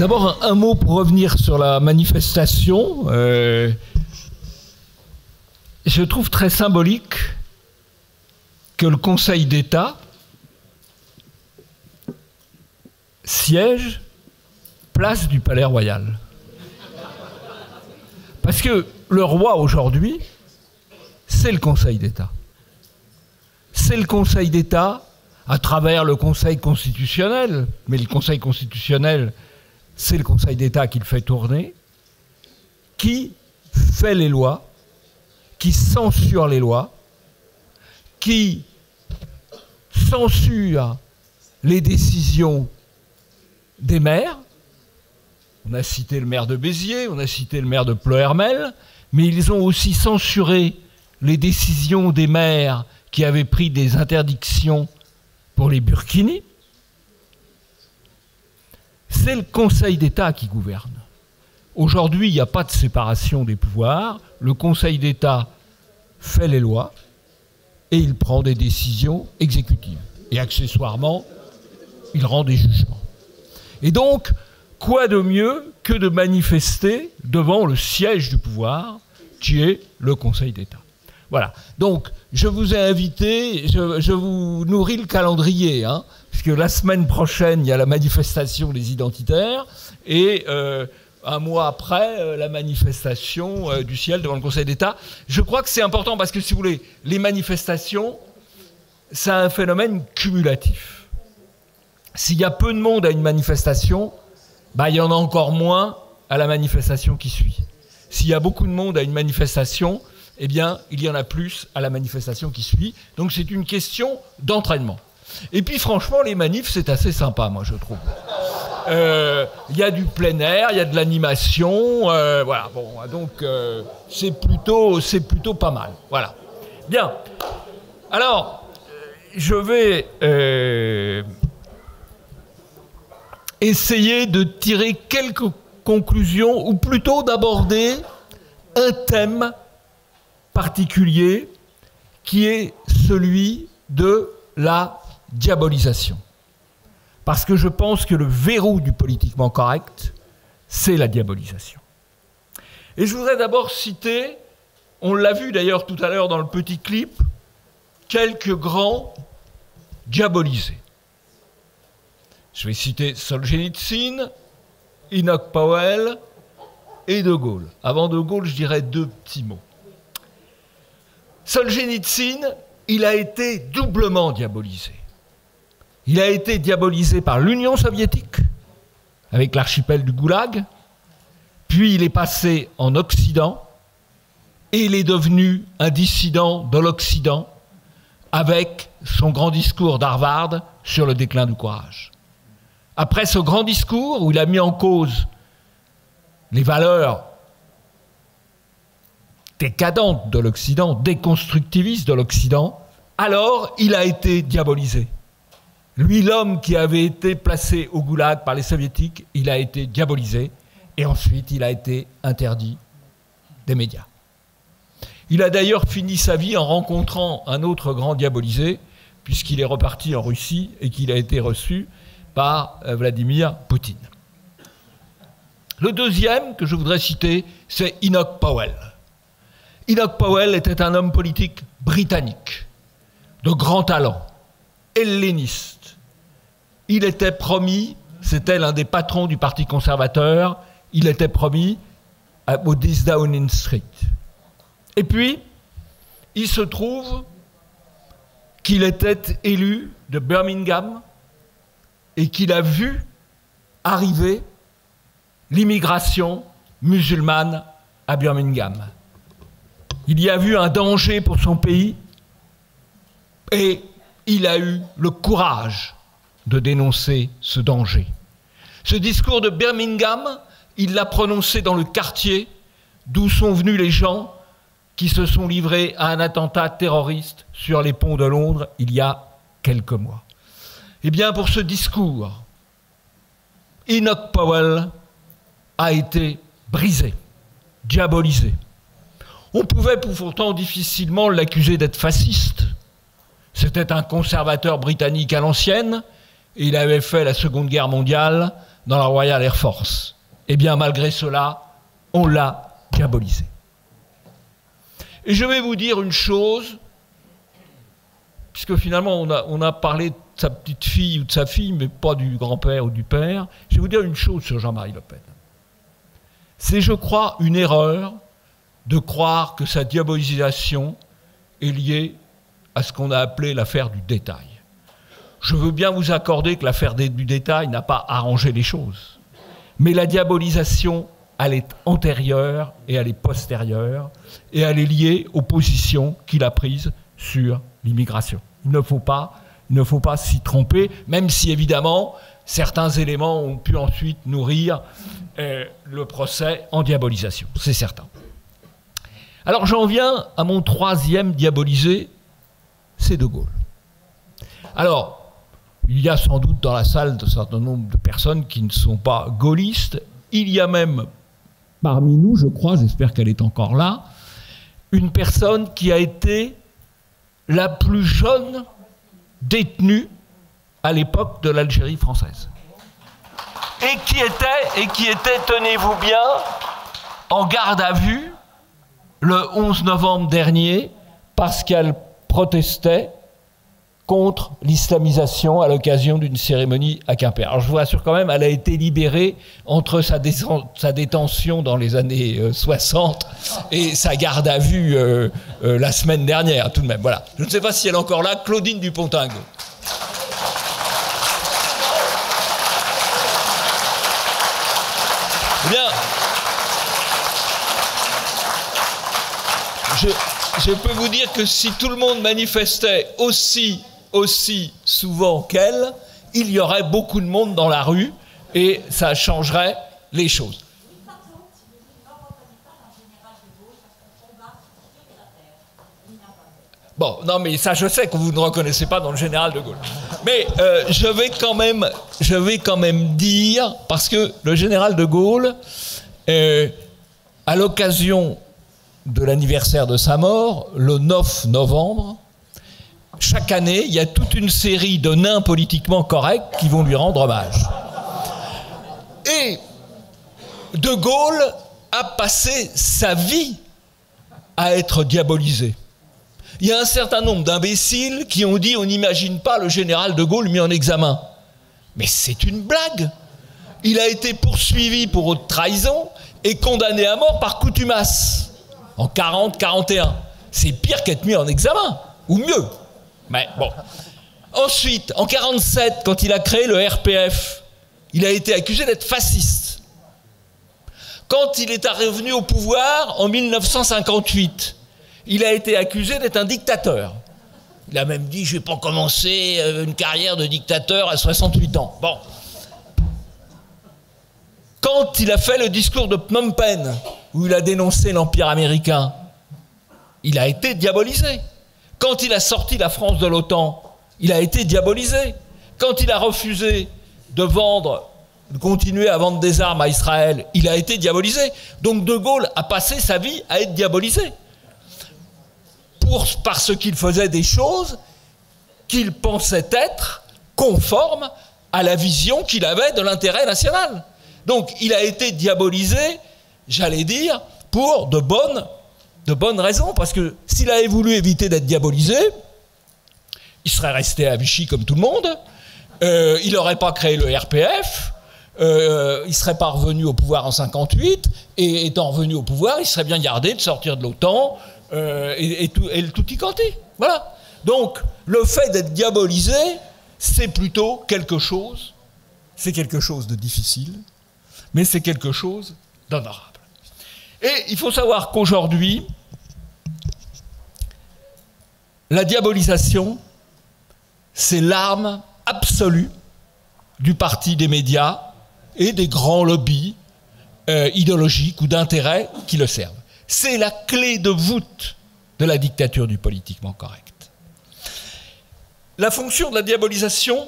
D'abord, un mot pour revenir sur la manifestation. Je trouve très symbolique que le Conseil d'État siège place du Palais Royal. Parce que le roi aujourd'hui, c'est le Conseil d'État. C'est le Conseil d'État à travers le Conseil constitutionnel, mais le Conseil constitutionnel, c'est le Conseil d'État qui le fait tourner, qui fait les lois, qui censure les lois, qui censure les décisions des maires. On a cité le maire de Béziers, on a cité le maire de Ploërmel, mais ils ont aussi censuré les décisions des maires qui avaient pris des interdictions pour les burkinis. C'est le Conseil d'État qui gouverne. Aujourd'hui, il n'y a pas de séparation des pouvoirs. Le Conseil d'État fait les lois et il prend des décisions exécutives. Et accessoirement, il rend des jugements. Et donc, quoi de mieux que de manifester devant le siège du pouvoir, qui est le Conseil d'État. Voilà. Donc, je vous ai invité, je vous nourris le calendrier, hein, puisque la semaine prochaine, il y a la manifestation des identitaires, et un mois après, la manifestation du ciel devant le Conseil d'État. Je crois que c'est important, parce que, si vous voulez, les manifestations, c'est un phénomène cumulatif. S'il y a peu de monde à une manifestation, bah, il y en a encore moins à la manifestation qui suit. S'il y a beaucoup de monde à une manifestation, eh bien, il y en a plus à la manifestation qui suit. Donc, c'est une question d'entraînement. Et puis, franchement, les manifs, c'est assez sympa, moi, je trouve. Il y a du plein air, il y a de l'animation, voilà. Bon, donc, c'est plutôt pas mal. Voilà. Bien. Alors, je vais essayer de tirer quelques conclusions, ou plutôt d'aborder un thème particulier qui est celui de la diabolisation. Parce que je pense que le verrou du politiquement correct, c'est la diabolisation. Et je voudrais d'abord citer, on l'a vu d'ailleurs tout à l'heure dans le petit clip, quelques grands diabolisés. Je vais citer Solzhenitsyn, Enoch Powell et De Gaulle. Avant De Gaulle, je dirais deux petits mots. Solzhenitsyn, il a été doublement diabolisé. Il a été diabolisé par l'Union soviétique, avec l'archipel du Goulag, puis il est passé en Occident, et il est devenu un dissident de l'Occident, avec son grand discours d'Harvard sur le déclin du courage. Après ce grand discours, où il a mis en cause les valeurs décadentes de l'Occident, déconstructivistes de l'Occident, alors il a été diabolisé. Lui, l'homme qui avait été placé au Goulag par les Soviétiques, il a été diabolisé, et ensuite il a été interdit des médias. Il a d'ailleurs fini sa vie en rencontrant un autre grand diabolisé, puisqu'il est reparti en Russie et qu'il a été reçu par Vladimir Poutine. Le deuxième que je voudrais citer, c'est Enoch Powell. Enoch Powell était un homme politique britannique, de grand talent, helléniste. Il était promis, c'était l'un des patrons du Parti conservateur, il était promis au 10 Downing Street. Et puis, il se trouve qu'il était élu de Birmingham et qu'il a vu arriver l'immigration musulmane à Birmingham. Il y a vu un danger pour son pays et il a eu le courage de dénoncer ce danger. Ce discours de Birmingham, il l'a prononcé dans le quartier d'où sont venus les gens qui se sont livrés à un attentat terroriste sur les ponts de Londres il y a quelques mois. Eh bien, pour ce discours, Enoch Powell a été brisé, diabolisé. On pouvait pourtant difficilement l'accuser d'être fasciste. C'était un conservateur britannique à l'ancienne et il avait fait la Seconde Guerre mondiale dans la Royal Air Force. Eh bien, malgré cela, on l'a diabolisé. Et je vais vous dire une chose, puisque finalement on a parlé de sa petite fille ou de sa fille, mais pas du grand-père ou du père. Je vais vous dire une chose sur Jean-Marie Le Pen. C'est, je crois, une erreur de croire que sa diabolisation est liée à ce qu'on a appelé l'affaire du détail. Je veux bien vous accorder que l'affaire du détail n'a pas arrangé les choses. Mais la diabolisation, elle est antérieure et elle est postérieure, et elle est liée aux positions qu'il a prises sur l'immigration. Il ne faut pas s'y tromper, même si évidemment certains éléments ont pu ensuite nourrir le procès en diabolisation, c'est certain. Alors j'en viens à mon troisième diabolisé, c'est De Gaulle. Alors, il y a sans doute dans la salle un certain nombre de personnes qui ne sont pas gaullistes. Il y a même parmi nous, je crois, j'espère qu'elle est encore là, une personne qui a été la plus jeune détenue à l'époque de l'Algérie française. Et qui était, tenez-vous bien, en garde à vue le 11 novembre dernier parce qu'elle protestait contre l'islamisation à l'occasion d'une cérémonie à Quimper. Alors je vous rassure quand même, elle a été libérée entre sa détention dans les années 60 et sa garde à vue la semaine dernière, tout de même. Voilà. Je ne sais pas si elle est encore là, Claudine Dupont-Tingue. Bien. Je peux vous dire que si tout le monde manifestait aussi souvent qu'elle, il y aurait beaucoup de monde dans la rue et ça changerait les choses. Bon, non mais ça je sais que vous ne reconnaissez pas dans le général de Gaulle. Mais je vais quand même dire, parce que le général de Gaulle, à l'occasion de l'anniversaire de sa mort, le 9 novembre, chaque année, il y a toute une série de nains politiquement corrects qui vont lui rendre hommage. Et De Gaulle a passé sa vie à être diabolisé. Il y a un certain nombre d'imbéciles qui ont dit on n'imagine pas le général de Gaulle mis en examen. Mais c'est une blague. Il a été poursuivi pour haute trahison et condamné à mort par contumace en 40-41. C'est pire qu'être mis en examen, ou mieux. Mais bon. Ensuite, en 47, quand il a créé le RPF, il a été accusé d'être fasciste. Quand il est revenu au pouvoir en 1958, il a été accusé d'être un dictateur. Il a même dit « je n'ai pas commencé une carrière de dictateur à 68 ans ». Bon. Quand il a fait le discours de Phnom Penh, où il a dénoncé l'Empire américain, il a été diabolisé. Quand il a sorti la France de l'OTAN, il a été diabolisé. Quand il a refusé de continuer à vendre des armes à Israël, il a été diabolisé. Donc De Gaulle a passé sa vie à être diabolisé. Parce qu'il faisait des choses qu'il pensait être conformes à la vision qu'il avait de l'intérêt national. Donc il a été diabolisé, j'allais dire, pour de bonnes raisons. Parce que s'il avait voulu éviter d'être diabolisé, il serait resté à Vichy comme tout le monde, il n'aurait pas créé le RPF, il ne serait pas revenu au pouvoir en 58, et étant revenu au pouvoir, il serait bien gardé de sortir de l'OTAN, et le tutti quanti. Voilà. Donc, le fait d'être diabolisé, c'est plutôt quelque chose de difficile, mais c'est quelque chose d'honorable. Et il faut savoir qu'aujourd'hui, la diabolisation, c'est l'arme absolue du parti des médias et des grands lobbies idéologiques ou d'intérêt qui le servent. C'est la clé de voûte de la dictature du politiquement correct. La fonction de la diabolisation,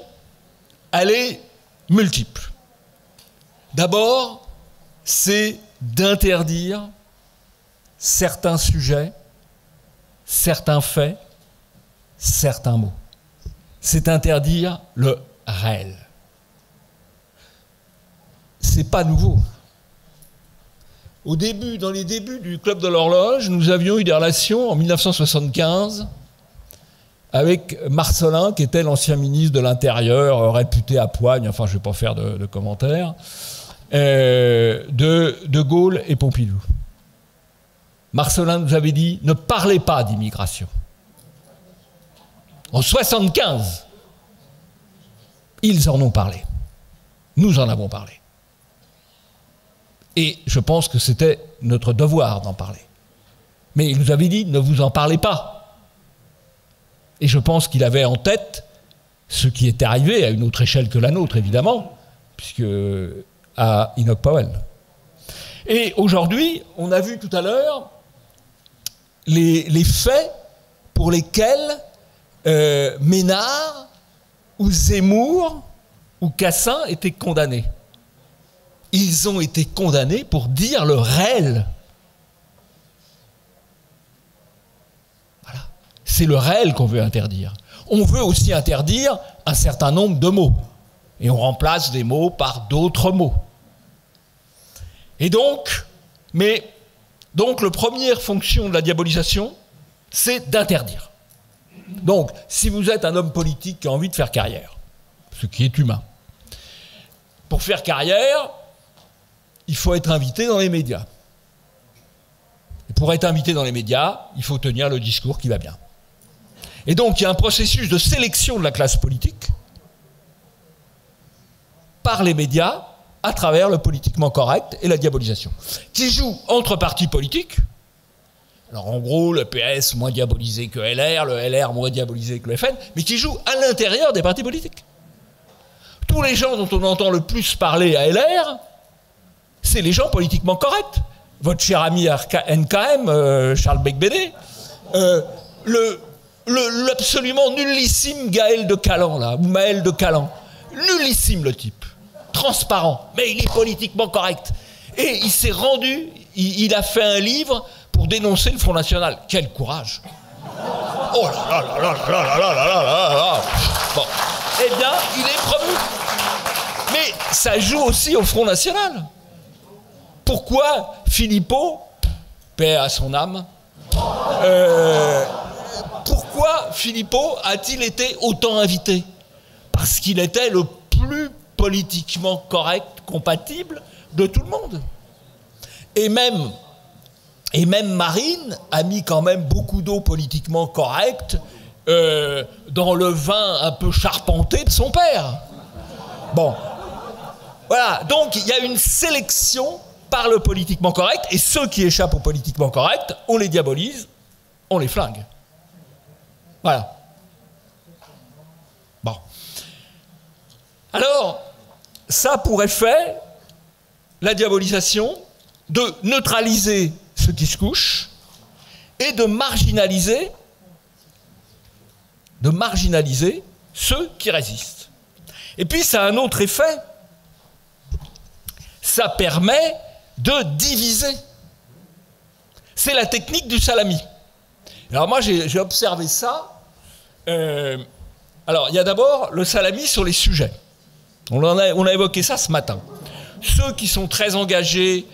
elle est multiple. D'abord, c'est d'interdire certains sujets, certains faits, certains mots. C'est interdire le réel. C'est pas nouveau. Dans les débuts du Club de l'Horloge, nous avions eu des relations en 1975 avec Marcellin, qui était l'ancien ministre de l'Intérieur, réputé à poigne, enfin je ne vais pas faire de commentaires, de Gaulle et Pompidou. Marcellin nous avait dit « Ne parlez pas d'immigration ». En 1975, ils en ont parlé. Nous en avons parlé. Et je pense que c'était notre devoir d'en parler. Mais il nous avait dit « Ne vous en parlez pas ». Et je pense qu'il avait en tête ce qui est arrivé à une autre échelle que la nôtre, évidemment, puisque à Enoch Powell. Et aujourd'hui, on a vu tout à l'heure les faits pour lesquels Ménard ou Zemmour ou Cassin étaient condamnés. Ils ont été condamnés pour dire le réel. Voilà. C'est le réel qu'on veut interdire. On veut aussi interdire un certain nombre de mots. Et on remplace des mots par d'autres mots. Et donc, la première fonction de la diabolisation, c'est d'interdire. Donc, si vous êtes un homme politique qui a envie de faire carrière, ce qui est humain, pour faire carrière, il faut être invité dans les médias. Et pour être invité dans les médias, il faut tenir le discours qui va bien. Et donc, il y a un processus de sélection de la classe politique par les médias à travers le politiquement correct et la diabolisation, qui joue entre partis politiques. Alors en gros, le PS moins diabolisé que LR, le LR moins diabolisé que le FN, mais qui joue à l'intérieur des partis politiques. Tous les gens dont on entend le plus parler à LR, c'est les gens politiquement corrects. Votre cher ami NKM, Charles Becbédé, l'absolument nullissime Gaël de Calan, là, ou Maël de Calan. Nullissime le type. Transparent, mais il est politiquement correct. Et il s'est rendu, il a fait un livre pour dénoncer le Front National. Quel courage! Oh là là là là là là là là là là là. Bon, eh bien, il est promu. Mais ça joue aussi au Front National. Pourquoi Philippot, paix à son âme, pourquoi Philippot a-t-il été autant invité? Parce qu'il était le plus politiquement correct, compatible de tout le monde. Et même Marine a mis quand même beaucoup d'eau politiquement correcte dans le vin un peu charpenté de son père. Bon. Voilà. Donc, il y a une sélection par le politiquement correct, et ceux qui échappent au politiquement correct, on les diabolise, on les flingue. Voilà. Bon. Alors, ça a pour effet, la diabolisation, de neutraliser ceux qui se couchent et de marginaliser ceux qui résistent. Et puis, ça a un autre effet. Ça permet de diviser. C'est la technique du salami. Alors moi, j'ai observé ça. Alors, il y a d'abord le salami sur les sujets. On a évoqué ça ce matin. Ceux qui sont très engagés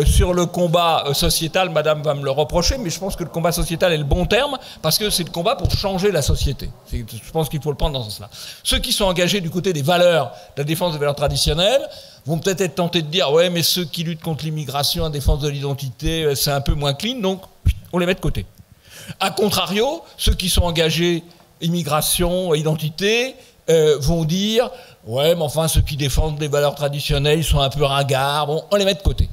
sur le combat sociétal, madame va me le reprocher, mais je pense que le combat sociétal est le bon terme, parce que c'est le combat pour changer la société. Je pense qu'il faut le prendre dans ce sens-là. Ceux qui sont engagés du côté des valeurs, de la défense des valeurs traditionnelles, vont peut-être être tentés de dire « ouais, mais ceux qui luttent contre l'immigration, en défense de l'identité, c'est un peu moins clean, donc on les met de côté ». A contrario, ceux qui sont engagés immigration, identité, vont dire « ouais, mais enfin, ceux qui défendent les valeurs traditionnelles, ils sont un peu ringards, bon, on les met de côté ».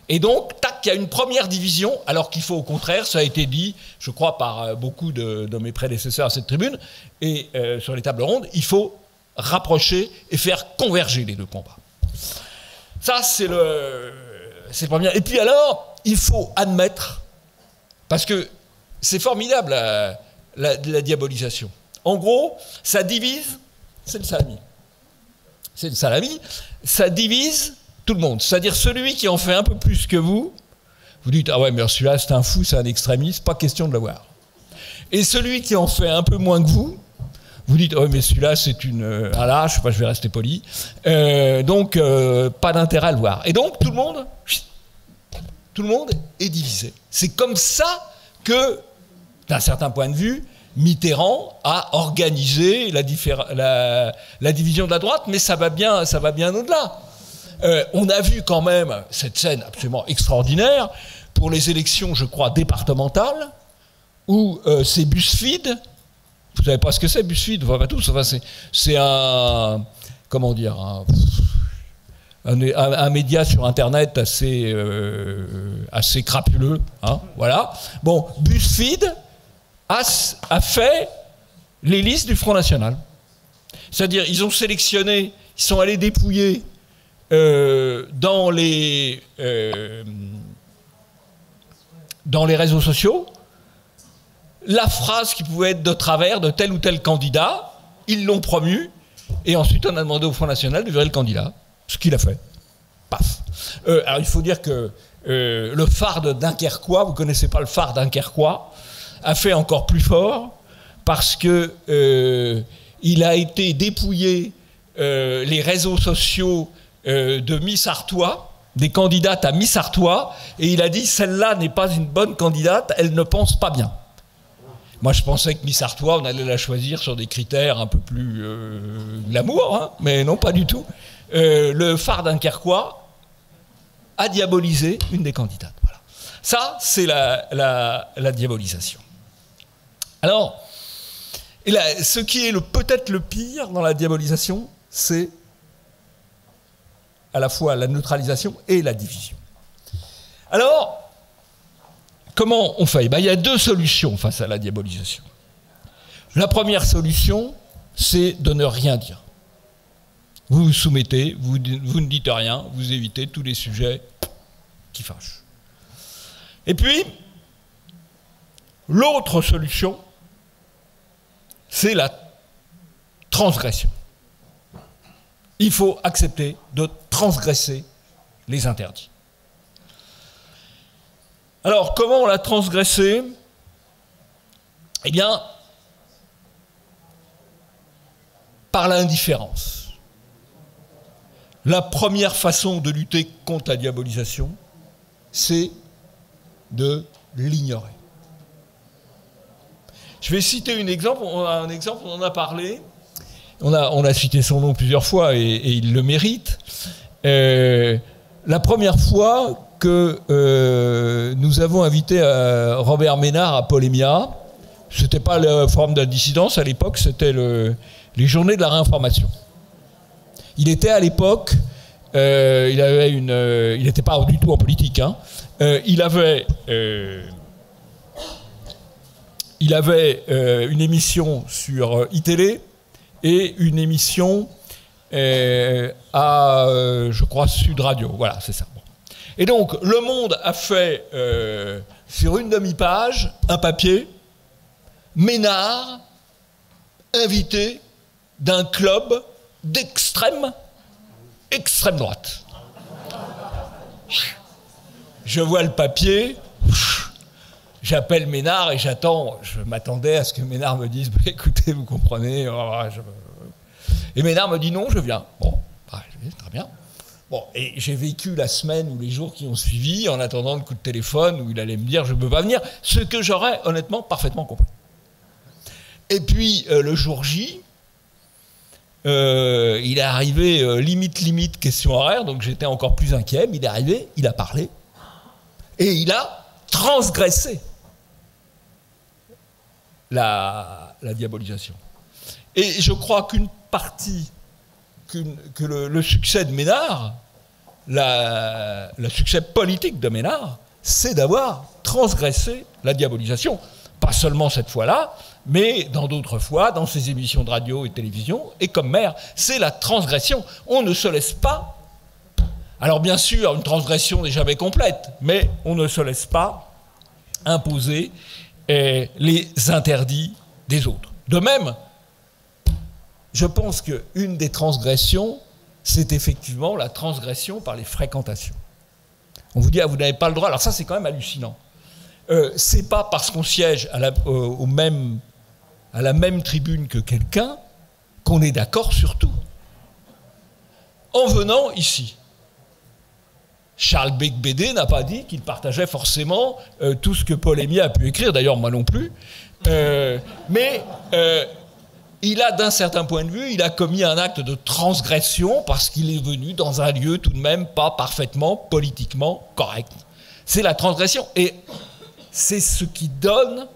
Et donc, tac, il y a une première division, alors qu'il faut au contraire, ça a été dit, je crois, par beaucoup de mes prédécesseurs à cette tribune, et sur les tables rondes, il faut rapprocher et faire converger les deux combats. Ça, c'est le premier. Et puis alors, il faut admettre, parce que c'est formidable la diabolisation. En gros, ça divise, c'est le salami. C'est le salami, ça divise tout le monde. C'est-à-dire celui qui en fait un peu plus que vous dites « ah ouais, mais celui-là, c'est un fou, c'est un extrémiste, pas question de le voir ». Et celui qui en fait un peu moins que vous Vous dites, oh mais celui-là c'est un lâche, je vais rester poli. Donc pas d'intérêt à le voir. Et donc tout le monde est divisé. C'est comme ça que, d'un certain point de vue, Mitterrand a organisé la division de la droite, mais ça va bien au-delà. On a vu quand même cette scène absolument extraordinaire pour les élections, je crois, départementales, où c'est BuzzFeed. Vous savez pas ce que c'est, BuzzFeed, enfin pas tous. Enfin, c'est un, comment dire, un média sur Internet assez crapuleux, hein, voilà. Bon, BuzzFeed a fait les listes du Front National. C'est-à-dire, ils ont sélectionné, ils sont allés dépouiller dans les réseaux sociaux la phrase qui pouvait être de travers de tel ou tel candidat. Ils l'ont promu, et ensuite on a demandé au Front National de virer le candidat, ce qu'il a fait. Paf. Alors il faut dire que le phare de Dunkerquois, vous ne connaissez pas le phare Dunkerquois, a fait encore plus fort, parce que il a été dépouillé les réseaux sociaux de Miss Artois, des candidates à Miss Artois, et il a dit, celle-là n'est pas une bonne candidate, elle ne pense pas bien. Moi, je pensais que Miss Artois, on allait la choisir sur des critères un peu plus glamour, hein, mais non, pas du tout. Le phare Dunkerquois a diabolisé une des candidates. Voilà. Ça, c'est la diabolisation. Alors, ce qui est peut-être le pire dans la diabolisation, c'est à la fois la neutralisation et la division. Alors, comment on fait ? Il y a deux solutions face à la diabolisation. La première solution, c'est de ne rien dire. Vous vous soumettez, vous ne dites rien, vous évitez tous les sujets qui fâchent. Et puis, l'autre solution, c'est la transgression. Il faut accepter de transgresser les interdits. Alors, comment on l'a transgressé ? Eh bien, par l'indifférence. La première façon de lutter contre la diabolisation, c'est de l'ignorer. Je vais citer un exemple, on en a parlé, on a cité son nom plusieurs fois et il le mérite. La première fois que nous avons invité Robert Ménard à Polémia, c'était pas le forum de la dissidence à l'époque, c'était les journées de la réinformation. Il était à l'époque, il n'était pas du tout en politique, hein, il avait une émission sur iTélé et une émission à, je crois, Sud Radio. Voilà, c'est ça. Bon. Et donc, Le Monde a fait, sur une demi-page, un papier, Ménard, invité d'un club d'extrême droite. Je vois le papier, j'appelle Ménard et j'attends, je m'attendais à ce que Ménard me dise, écoutez, vous comprenez, et Ménard me dit non, je viens. Bon, très bien. Bon, et j'ai vécu la semaine ou les jours qui ont suivi en attendant le coup de téléphone où il allait me dire je ne peux pas venir, ce que j'aurais honnêtement parfaitement compris. Et puis le jour J, il est arrivé limite question horaire, donc j'étais encore plus inquiet, mais il est arrivé, il a parlé, et il a transgressé la diabolisation. Et je crois qu'une partie, que le succès de Ménard, le succès politique de Ménard, c'est d'avoir transgressé la diabolisation. Pas seulement cette fois-là, mais dans d'autres fois, dans ses émissions de radio et de télévision, et comme maire, c'est la transgression. On ne se laisse pas. Alors bien sûr, une transgression n'est jamais complète, mais on ne se laisse pas imposer les interdits des autres. De même, je pense qu'une des transgressions, c'est effectivement la transgression par les fréquentations. On vous dit, ah, vous n'avez pas le droit. Alors ça, c'est quand même hallucinant. C'est pas parce qu'on siège à la même tribune que quelqu'un qu'on est d'accord sur tout. En venant ici, Charles Beigbeder n'a pas dit qu'il partageait forcément tout ce que Paul Émiat a pu écrire, d'ailleurs moi non plus, mais il a, d'un certain point de vue, il a commis un acte de transgression parce qu'il est venu dans un lieu tout de même pas parfaitement politiquement correct. C'est la transgression, et c'est ce qui donne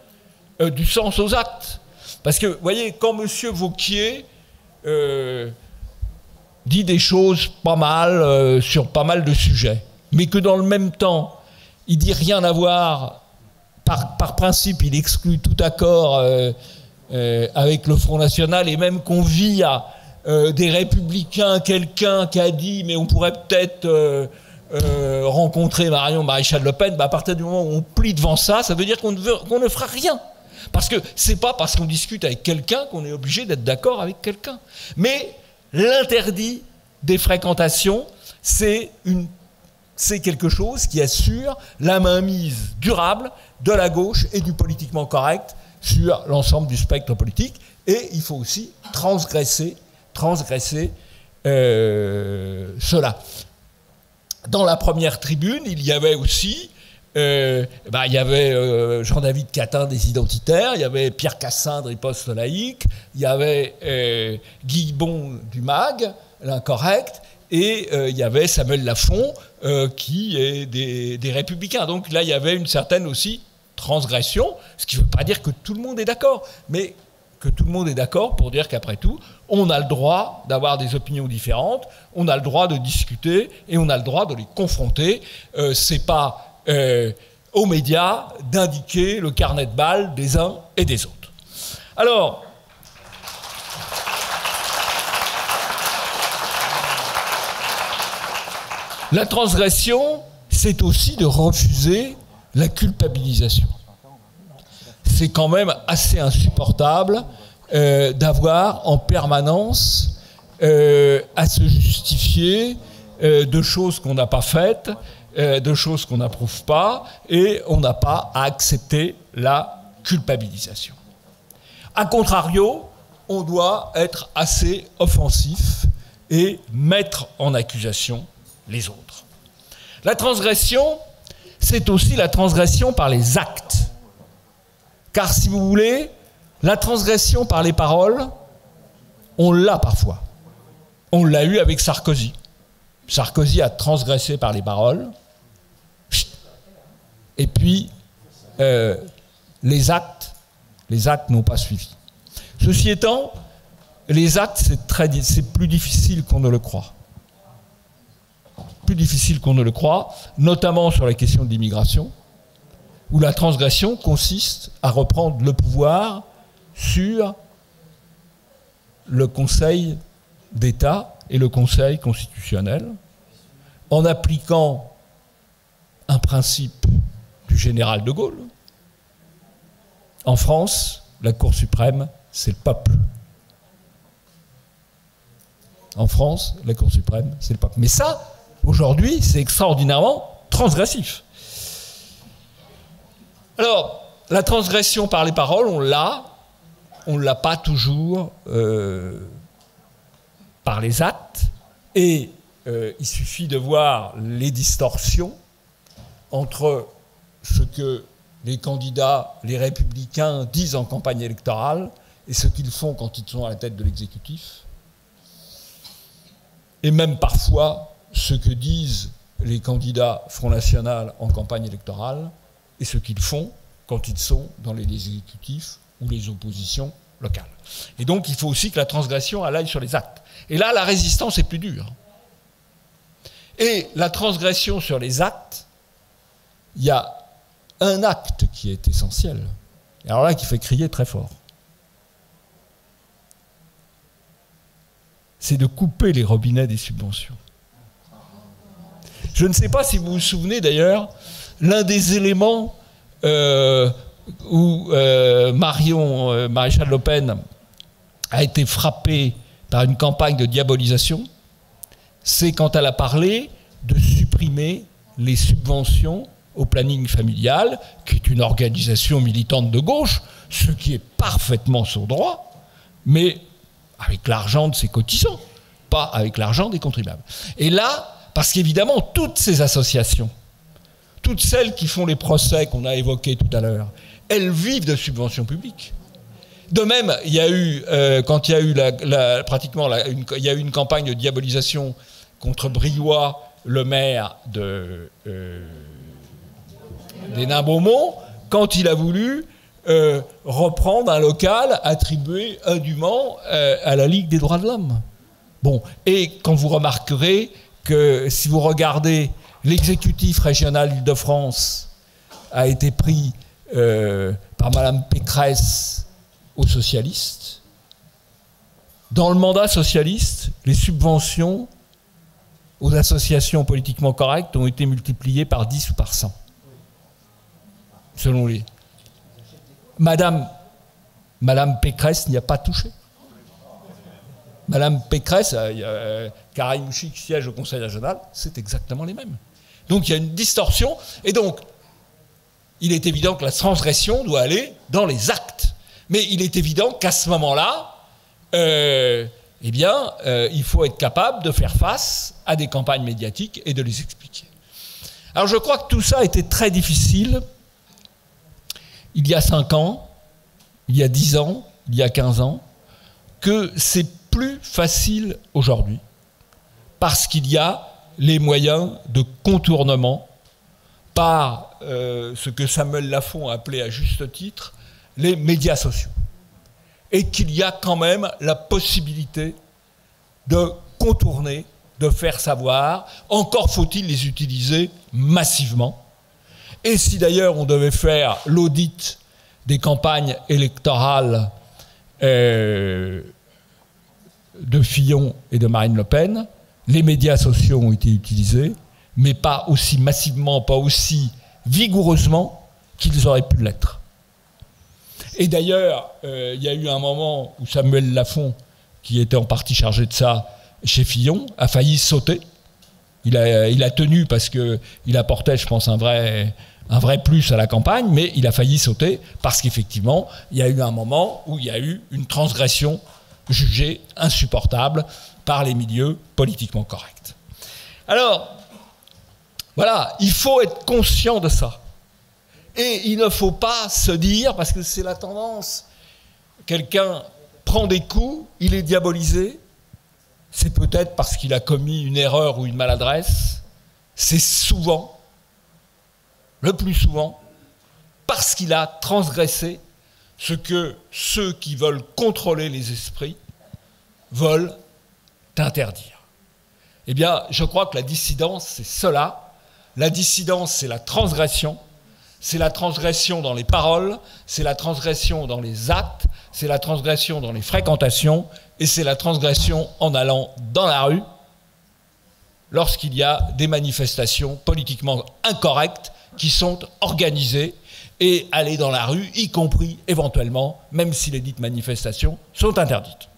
du sens aux actes. Parce que, vous voyez, quand M. Vauquier dit des choses pas mal sur pas mal de sujets, mais que dans le même temps, il dit rien à voir, par principe, il exclut tout accord avec le Front National, et même qu'on vit à des Républicains, quelqu'un qui a dit, mais on pourrait peut-être rencontrer Marion Maréchal Le Pen, à partir du moment où on plie devant ça, ça veut dire qu'on ne fera rien. Parce que c'est pas parce qu'on discute avec quelqu'un qu'on est obligé d'être d'accord avec quelqu'un. Mais l'interdit des fréquentations, c'est quelque chose qui assure la mainmise durable de la gauche et du politiquement correct sur l'ensemble du spectre politique. Et il faut aussi transgresser cela. Dans la première tribune, il y avait aussi il y avait Jean-David Catin des Identitaires, il y avait Pierre Cassandre, riposte laïque, il y avait Guy Bon du MAG, l'incorrect, et il y avait Samuel Lafont qui est des Républicains. Donc là, il y avait une certaine aussi transgression, ce qui ne veut pas dire que tout le monde est d'accord, mais que tout le monde est d'accord pour dire qu'après tout, on a le droit d'avoir des opinions différentes, on a le droit de discuter et on a le droit de les confronter. C'est pas aux médias d'indiquer le carnet de balles des uns et des autres. Alors, la transgression, c'est aussi de refuser la culpabilisation. C'est quand même assez insupportable d'avoir en permanence à se justifier de choses qu'on n'a pas faites, de choses qu'on n'approuve pas, et on n'a pas à accepter la culpabilisation. A contrario, on doit être assez offensif et mettre en accusation les autres. La transgression, c'est aussi la transgression par les actes. Car si vous voulez, la transgression par les paroles, on l'a parfois. On l'a eu avec Sarkozy. Sarkozy a transgressé par les paroles. Et puis, les actes n'ont pas suivi. Ceci étant, les actes, c'est plus difficile qu'on ne le croit. Plus difficile qu'on ne le croit, notamment sur la question de l'immigration, où la transgression consiste à reprendre le pouvoir sur le Conseil d'État et le Conseil constitutionnel, en appliquant un principe du général de Gaulle. En France, la Cour suprême, c'est le peuple. En France, la Cour suprême, c'est le peuple. Mais ça, aujourd'hui, c'est extraordinairement transgressif. Alors, la transgression par les paroles, on ne l'a pas toujours par les actes, et il suffit de voir les distorsions entre ce que les candidats, les républicains disent en campagne électorale et ce qu'ils font quand ils sont à la tête de l'exécutif, et même parfois ce que disent les candidats Front National en campagne électorale et ce qu'ils font quand ils sont dans les exécutifs ou les oppositions locales. Et donc il faut aussi que la transgression elle aille sur les actes. Et là, la résistance est plus dure. Et la transgression sur les actes, il y a un acte qui est essentiel, et alors là qui fait crier très fort. C'est de couper les robinets des subventions. Je ne sais pas si vous vous souvenez d'ailleurs, l'un des éléments où Marion Maréchal Le Pen a été frappée par une campagne de diabolisation, c'est quand elle a parlé de supprimer les subventions au planning familial, qui est une organisation militante de gauche, ce qui est parfaitement son droit, mais avec l'argent de ses cotisants, pas avec l'argent des contribuables. Et là, parce qu'évidemment, toutes ces associations, toutes celles qui font les procès qu'on a évoqués tout à l'heure, elles vivent de subventions publiques. De même, il y a eu, quand il y a eu il y a eu une campagne de diabolisation contre Briouat, le maire des Nains-Beaumont, quand il a voulu reprendre un local attribué indûment à la Ligue des droits de l'homme. Bon, et quand vous remarquerez que si vous regardez l'exécutif régional Île-de-France a été pris par Madame Pécresse aux socialistes. Dans le mandat socialiste, les subventions aux associations politiquement correctes ont été multipliées par 10 ou par 100. Selon les... Madame Pécresse n'y a pas touché. Madame Pécresse, Karim Mouchi qui siège au Conseil régional, c'est exactement les mêmes. Donc il y a une distorsion, et donc il est évident que la transgression doit aller dans les actes. Mais il est évident qu'à ce moment-là, il faut être capable de faire face à des campagnes médiatiques et de les expliquer. Alors je crois que tout ça était très difficile il y a 5 ans, il y a 10 ans, il y a 15 ans, que c'est plus facile aujourd'hui, parce qu'il y a les moyens de contournement par ce que Samuel Lafont a appelé à juste titre les médias sociaux. Et qu'il y a quand même la possibilité de contourner, de faire savoir, encore faut-il les utiliser massivement. Et si d'ailleurs on devait faire l'audit des campagnes électorales de Fillon et de Marine Le Pen, les médias sociaux ont été utilisés, mais pas aussi massivement, pas aussi vigoureusement qu'ils auraient pu l'être. Et d'ailleurs, il y a eu un moment où Samuel Lafont, qui était en partie chargé de ça chez Fillon, a failli sauter. Il a tenu parce qu'il apportait, je pense, un vrai plus à la campagne, mais il a failli sauter parce qu'effectivement, il y a eu un moment où il y a eu une transgression jugée insupportable par les milieux politiquement corrects. Alors, voilà, il faut être conscient de ça. Et il ne faut pas se dire, parce que c'est la tendance, quelqu'un prend des coups, il est diabolisé, c'est peut-être parce qu'il a commis une erreur ou une maladresse, c'est souvent, le plus souvent, parce qu'il a transgressé ce que ceux qui veulent contrôler les esprits veulent interdire. Eh bien, je crois que la dissidence, c'est cela. La dissidence, c'est la transgression. C'est la transgression dans les paroles, c'est la transgression dans les actes, c'est la transgression dans les fréquentations, et c'est la transgression en allant dans la rue lorsqu'il y a des manifestations politiquement incorrectes qui sont organisées, et aller dans la rue, y compris éventuellement, même si les dites manifestations sont interdites.